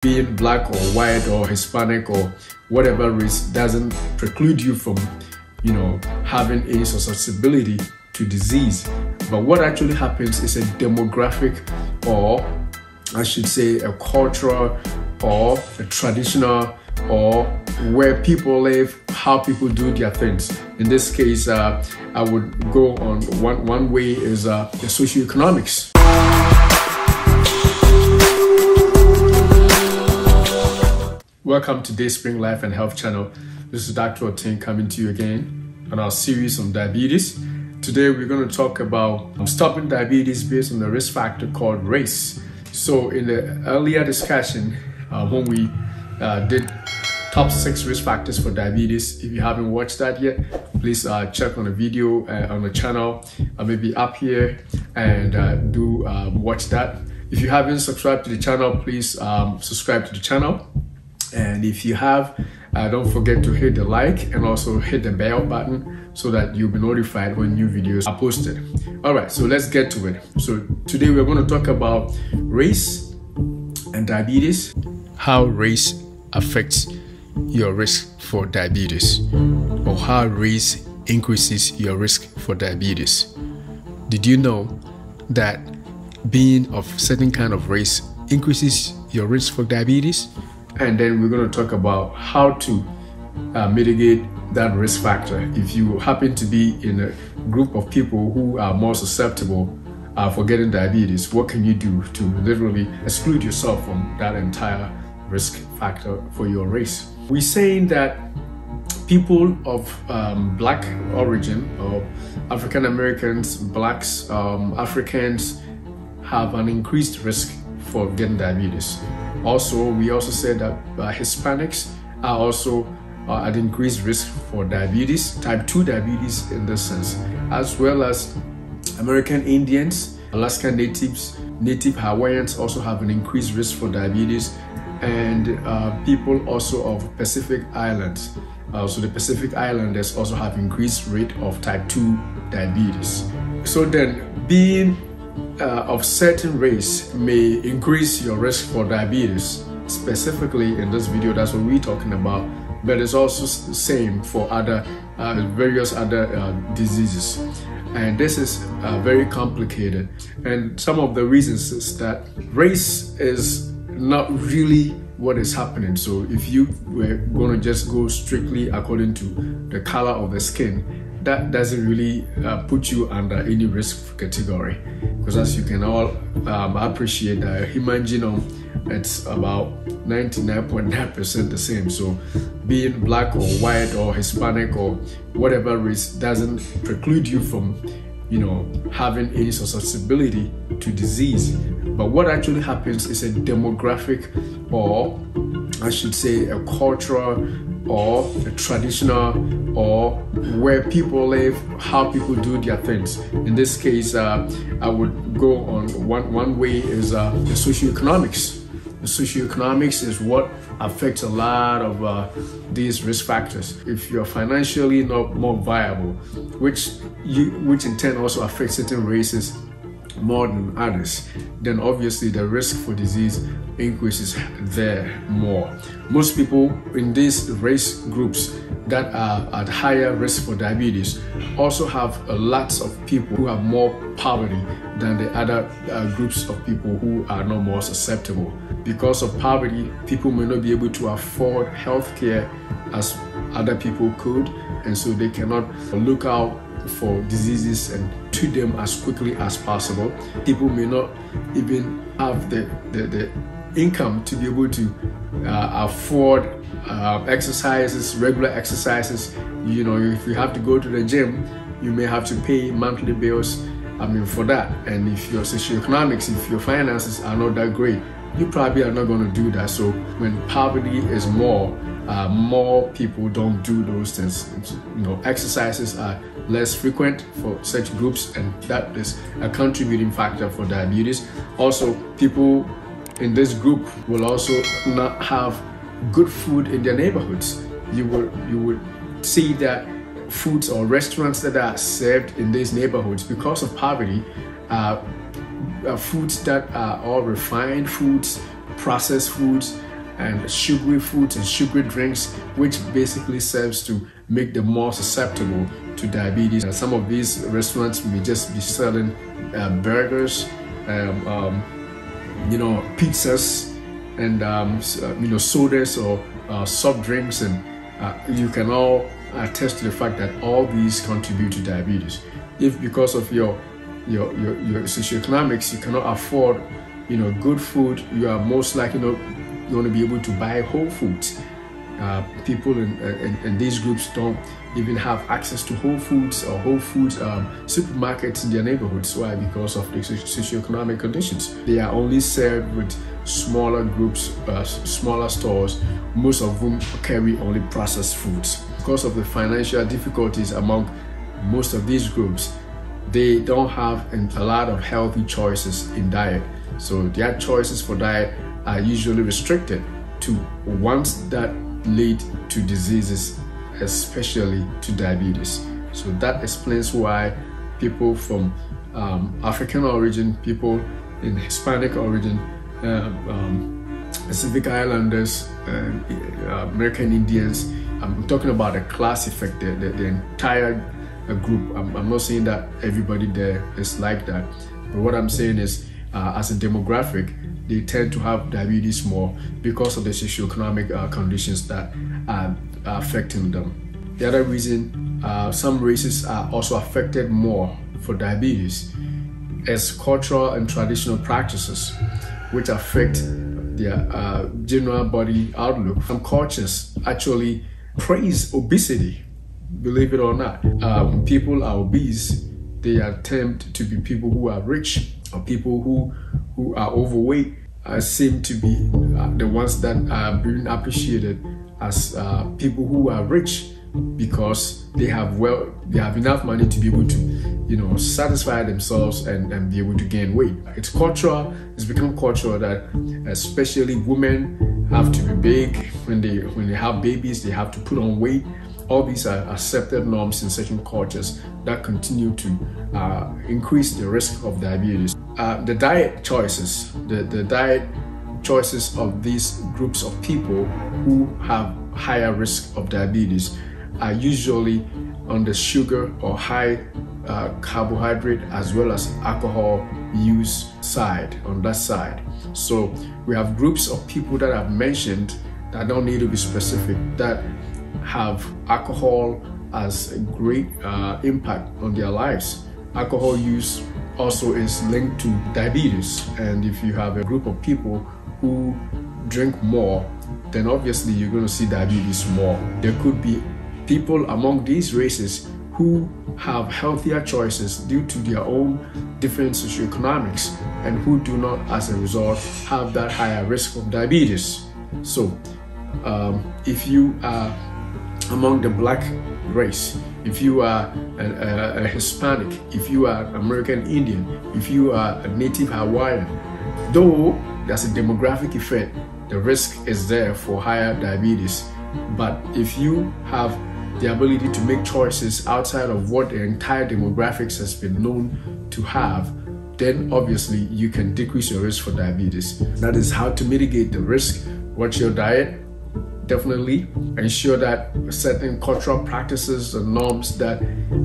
Being black or white or Hispanic or whatever race doesn't preclude you from, having any susceptibility to disease. But what actually happens is a demographic, or I should say a cultural or a traditional, or where people live, how people do their things. In this case, I would go on one way is the socio-economics. Welcome to Dayspring Life and Health channel. This is Dr. Droteng coming to you again on our series on diabetes. Today we're going to talk about stopping diabetes based on the risk factor called race. So in the earlier discussion, when we did top 6 risk factors for diabetes, if you haven't watched that yet, please check on the video on the channel, maybe up here, and do watch that. If you haven't subscribed to the channel, please subscribe to the channel. And if you have, don't forget to hit the like and also hit the bell button so that you'll be notified when new videos are posted. All right, so let's get to it. So today we're going to talk about race and diabetes, how race affects your risk for diabetes, or how race increases your risk for diabetes. Did you know that being of certain kind of race increases your risk for diabetes? And then we're going to talk about how to mitigate that risk factor. If you happen to be in a group of people who are more susceptible for getting diabetes, what can you do to literally exclude yourself from that entire risk factor for your race? We're saying that people of black origin, or African Americans, blacks, Africans, have an increased risk for getting diabetes. Also, we also said that Hispanics are also at increased risk for diabetes, type 2 diabetes in this sense, as well as American Indians, Alaska Natives, Native Hawaiians also have an increased risk for diabetes, and people also of Pacific Islands. So the Pacific Islanders also have increased rate of type 2 diabetes. So then, being of certain race may increase your risk for diabetes. Specifically in this video, that's what we're talking about, but it's also the same for other various other diseases, and this is very complicated. And some of the reasons is that race is not really what is happening. So if you were going to just go strictly according to the color of the skin, that doesn't really put you under any risk category, because as you can all appreciate, the human genome, it's about 99.9% the same. So being black or white or Hispanic or whatever race doesn't preclude you from having any susceptibility to disease. But what actually happens is a demographic, or I should say a cultural or a traditional, or where people live, how people do their things. In this case, I would go on one way is the socio-economics. The socio-economics is what affects a lot of these risk factors. If you're financially not more viable, which in turn also affects certain races more than others, then obviously the risk for disease increases there more. Most people in these race groups that are at higher risk for diabetes also have lots of people who have more poverty than the other groups of people who are not more susceptible. Because of poverty, people may not be able to afford health care as other people could, and so they cannot look out for diseases and treat them as quickly as possible. People may not even have the income to be able to afford exercises, regular exercises. If you have to go to the gym, you may have to pay monthly bills for that. And if your socioeconomics, if your finances are not that great, you probably are not going to do that. So when poverty is more people don't do those things. Exercises are less frequent for such groups, and that is a contributing factor for diabetes. Also, people in this group will also not have good food in their neighborhoods. You would see that foods or restaurants that are served in these neighborhoods, because of poverty, foods that are all refined foods, processed foods, and sugary foods and sugary drinks, which basically serves to make them more susceptible to diabetes. And some of these restaurants may just be selling burgers, pizzas, and sodas or soft drinks, and you can all attest to the fact that all these contribute to diabetes. If because of your socioeconomics, you cannot afford good food, you are most likely not going to be able to buy whole foods. People in these groups don't even have access to Whole Foods or Whole Foods supermarkets in their neighborhoods. Why? Because of the socioeconomic conditions. They are only served with smaller groups, smaller stores, most of whom carry only processed foods. Because of the financial difficulties among most of these groups, they don't have a lot of healthy choices in diet. So their choices for diet are usually restricted to ones that lead to diseases, especially to diabetes. So that explains why people from African origin, people in Hispanic origin, Pacific Islanders, American Indians, I'm talking about the class effect, the entire group. I'm not saying that everybody there is like that, but what I'm saying is as a demographic, they tend to have diabetes more because of the socioeconomic conditions that are affecting them. The other reason some races are also affected more for diabetes is cultural and traditional practices, which affect their general body outlook. Some cultures actually praise obesity, believe it or not. When people are obese, they are termed to be people who are rich, or people who are overweight seem to be the ones that are being appreciated as people who are rich, because they have enough money to be able to satisfy themselves and be able to gain weight. It's become cultural that especially women have to be big. When they have babies, they have to put on weight. All these are accepted norms in certain cultures that continue to increase the risk of diabetes. The diet choices, the diet choices of these groups of people who have higher risk of diabetes are usually on the sugar or high carbohydrate as well as alcohol use side, on that side. So we have groups of people that I've mentioned that don't need to be specific, that have alcohol as a great impact on their lives. Alcohol use also is linked to diabetes, and if you have a group of people who drink more, then obviously you're going to see diabetes more. There could be people among these races who have healthier choices due to their own different socioeconomics and who do not, as a result, have that higher risk of diabetes. So if you are among the black race, if you are a Hispanic, if you are American Indian, if you are a native Hawaiian, though there's a demographic effect, the risk is there for higher diabetes. But if you have the ability to make choices outside of what the entire demographics has been known to have, then obviously you can decrease your risk for diabetes. That is how to mitigate the risk. Watch your diet. Definitely ensure that certain cultural practices and norms that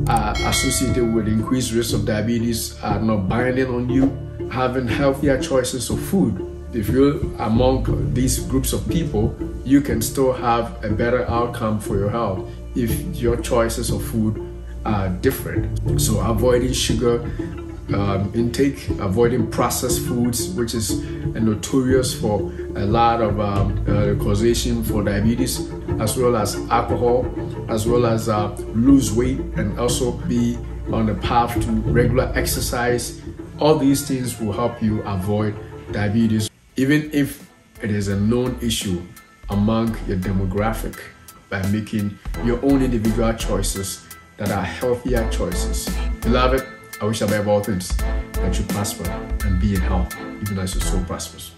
are associated with increased risk of diabetes are not binding on you. Having healthier choices of food. If you're among these groups of people, you can still have a better outcome for your health if your choices of food are different. So avoiding sugar intake, avoiding processed foods, which is notorious for a lot of causation for diabetes, as well as alcohol, as well as lose weight, and also be on the path to regular exercise. All these things will help you avoid diabetes, even if it is a known issue among your demographic, by making your own individual choices that are healthier choices. Beloved, I wish above all things that you prosper and be in health, even as your soul prospers.